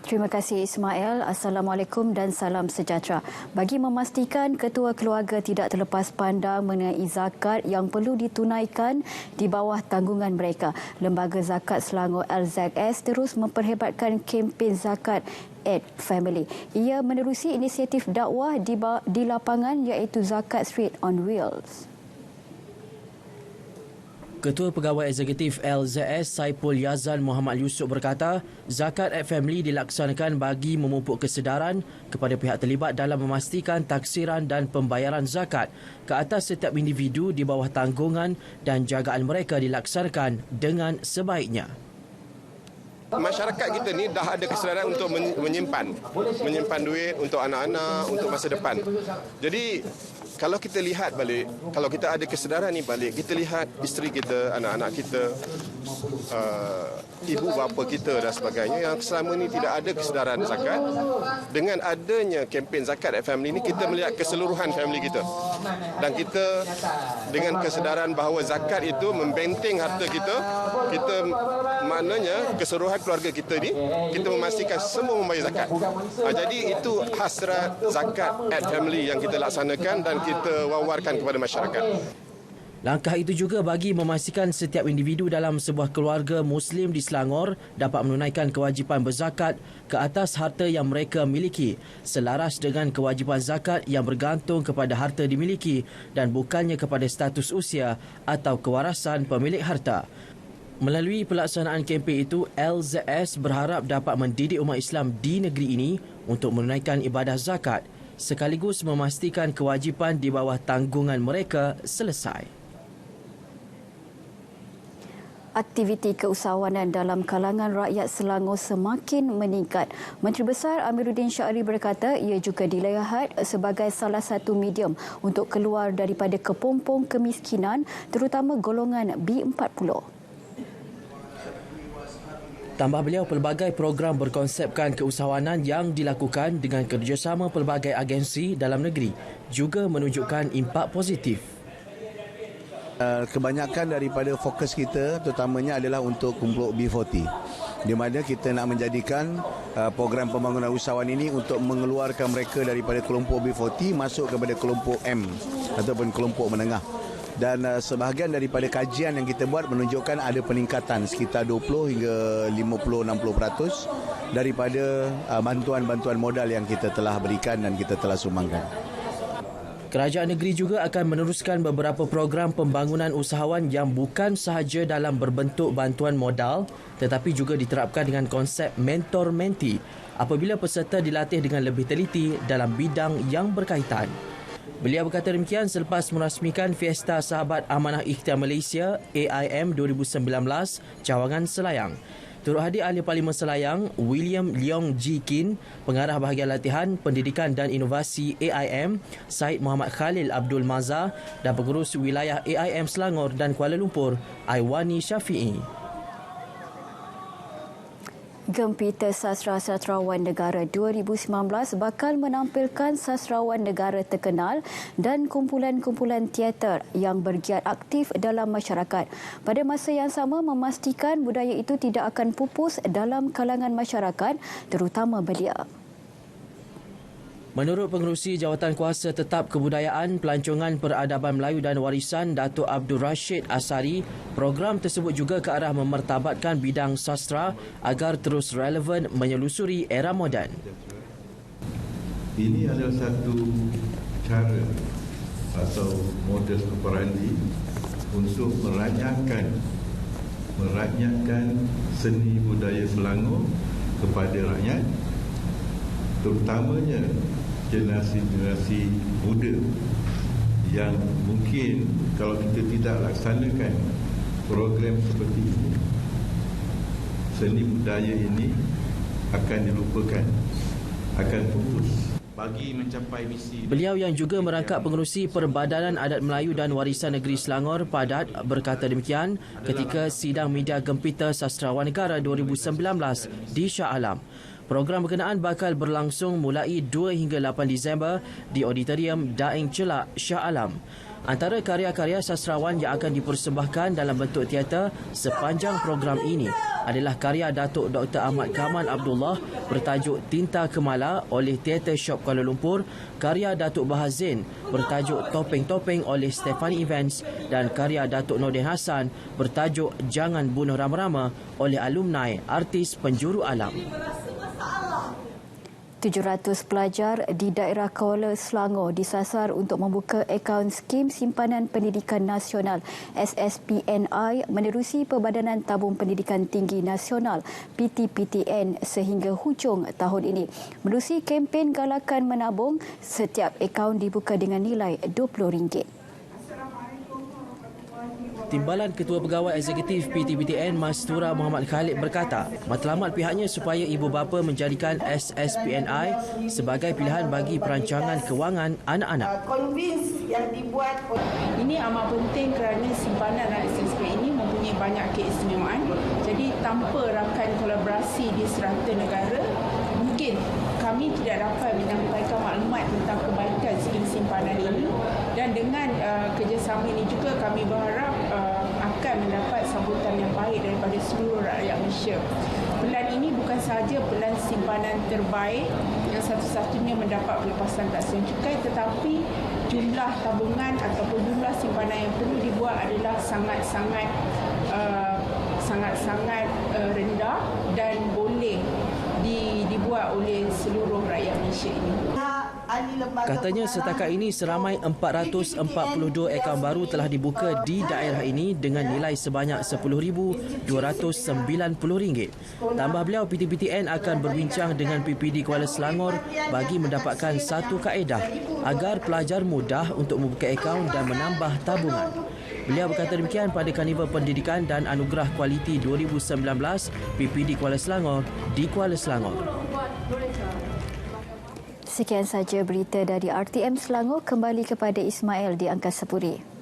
Terima kasih Ismail. Assalamualaikum dan salam sejahtera. Bagi memastikan ketua keluarga tidak terlepas pandang mengenai zakat yang perlu ditunaikan di bawah tanggungan mereka, Lembaga Zakat Selangor LZS terus memperhebatkan kempen zakat Aid Family. Ia menerusi inisiatif dakwah di lapangan iaitu Zakat Street on Wheels. Ketua Pegawai Eksekutif LZS Saipul Yazan Muhammad Yusof berkata, Zakat Aid Family dilaksanakan bagi memupuk kesedaran kepada pihak terlibat dalam memastikan taksiran dan pembayaran zakat ke atas setiap individu di bawah tanggungan dan jagaan mereka dilaksanakan dengan sebaiknya. Masyarakat kita ni dah ada kesedaran untuk menyimpan duit untuk anak-anak, untuk masa depan. Jadi kalau kita lihat balik, kalau kita ada kesedaran ni balik, kita lihat isteri kita, anak-anak kita, ibu bapa kita dan sebagainya yang selama ni tidak ada kesedaran zakat. Dengan adanya kempen Zakat Aid Family ni, kita melihat keseluruhan family kita. Dan kita dengan kesedaran bahawa zakat itu membenteng harta kita maknanya keseluruhan keluarga kita ni, kita memastikan semua membayar zakat. Jadi itu hasrat Zakat Aid Family yang kita laksanakan dan kita wawarkan kepada masyarakat. Langkah itu juga bagi memastikan setiap individu dalam sebuah keluarga Muslim di Selangor dapat menunaikan kewajipan berzakat ke atas harta yang mereka miliki, selaras dengan kewajipan zakat yang bergantung kepada harta dimiliki dan bukannya kepada status usia atau kewarasan pemilik harta. Melalui pelaksanaan kempen itu, LZS berharap dapat mendidik umat Islam di negeri ini untuk menunaikan ibadah zakat sekaligus memastikan kewajipan di bawah tanggungan mereka selesai. Aktiviti keusahawanan dalam kalangan rakyat Selangor semakin meningkat. Menteri Besar Amiruddin Syari berkata ia juga dilihat sebagai salah satu medium untuk keluar daripada kepompong kemiskinan, terutama golongan B40. Tambah beliau, pelbagai program berkonsepkan keusahawanan yang dilakukan dengan kerjasama pelbagai agensi dalam negeri juga menunjukkan impak positif. Kebanyakan daripada fokus kita terutamanya adalah untuk kelompok B40, di mana kita nak menjadikan program pembangunan usahawan ini untuk mengeluarkan mereka daripada kelompok B40 masuk kepada kelompok M ataupun kelompok menengah. Dan sebahagian daripada kajian yang kita buat menunjukkan ada peningkatan sekitar 20 hingga 50-60% daripada bantuan-bantuan modal yang kita telah berikan dan kita telah sumbangkan. Kerajaan negeri juga akan meneruskan beberapa program pembangunan usahawan yang bukan sahaja dalam berbentuk bantuan modal tetapi juga diterapkan dengan konsep mentor-mentee apabila peserta dilatih dengan lebih teliti dalam bidang yang berkaitan. Beliau berkata demikian selepas merasmikan Fiesta Sahabat Amanah Ikhtiar Malaysia AIM 2019 Cawangan Selayang. Turut hadir Ahli Parlimen Selayang William Leong Ji Kin, Pengarah Bahagian Latihan, Pendidikan dan Inovasi AIM Syed Muhammad Khalil Abdul Mazhar dan Pengurus Wilayah AIM Selangor dan Kuala Lumpur Aiwani Syafi'i. Gempita Sastra Sastrawan Negara 2019 bakal menampilkan sastrawan negara terkenal dan kumpulan-kumpulan teater yang bergiat aktif dalam masyarakat. Pada masa yang sama, memastikan budaya itu tidak akan pupus dalam kalangan masyarakat, terutama belia. Menurut Pengerusi Jawatan Kuasa Tetap Kebudayaan, Pelancongan Peradaban Melayu dan Warisan Datuk Abdul Rashid Asari, program tersebut juga ke arah memertabatkan bidang sastra agar terus relevan menyelusuri era moden. Ini adalah satu cara atau modus operandi untuk merakyatkan seni budaya Selangor kepada rakyat, terutamanya generasi-generasi muda yang mungkin kalau kita tidak laksanakan program seperti ini, seni budaya ini akan dilupakan, akan pupus. Bagi mencapai misi. Beliau yang juga merangkap pengerusi Perbadanan Adat Melayu dan Warisan Negeri Selangor Padat berkata demikian ketika sidang media Gempita Sastrawan Negara 2019 di Shah Alam. Program berkenaan bakal berlangsung mulai 2 hingga 8 Disember di Auditorium Daeng Chelak, Shah Alam. Antara karya-karya sastrawan yang akan dipersembahkan dalam bentuk teater sepanjang program ini adalah karya Datuk Dr. Ahmad Kamal Abdullah bertajuk Tinta Kemala oleh Theatre Shop Kuala Lumpur, karya Datuk Bahazin bertajuk Topeng-Topeng oleh Stephanie Events dan karya Datuk Nordin Hassan bertajuk Jangan Bunuh Rama-Rama oleh alumni artis penjuru alam. 700 pelajar di daerah Kuala Selangor disasar untuk membuka akaun Skim Simpanan Pendidikan Nasional SSPNI menerusi Perbadanan Tabung Pendidikan Tinggi Nasional PTPTN sehingga hujung tahun ini. Menerusi kempen galakan menabung, setiap akaun dibuka dengan nilai RM20. Timbalan Ketua Pegawai Eksekutif PTPTN Mastura Muhammad Khalid berkata, matlamat pihaknya supaya ibu bapa menjadikan SSPNI sebagai pilihan bagi perancangan kewangan anak-anak. Ini amat penting kerana simpanan SSP ini mempunyai banyak keistimewaan. Jadi tanpa rakan kolaborasi di serata negara, mungkin kami tidak dapat menyampaikan maklumat tentang kebaikan skim simpanan ini, dan dengan kerjasama ini juga kami berharap akan mendapat sambutan yang baik daripada seluruh rakyat Malaysia. Pelan ini bukan sahaja pelan simpanan terbaik yang satu-satunya mendapat pelepasan taksir cukai, tetapi jumlah tabungan ataupun jumlah simpanan yang perlu dibuat adalah sangat-sangat rendah dan boleh dibuat oleh seluruh rakyat Malaysia ini. Katanya setakat ini seramai 442 akaun baru telah dibuka di daerah ini dengan nilai sebanyak RM10,290. Tambah beliau, PTPTN akan berbincang dengan PPD Kuala Selangor bagi mendapatkan satu kaedah agar pelajar mudah untuk membuka akaun dan menambah tabungan. Beliau berkata demikian pada Karnival Pendidikan dan Anugerah Kualiti 2019 PPD Kuala Selangor di Kuala Selangor. Sekian saja berita dari RTM Selangor, kembali kepada Ismail di Angkasa Puri.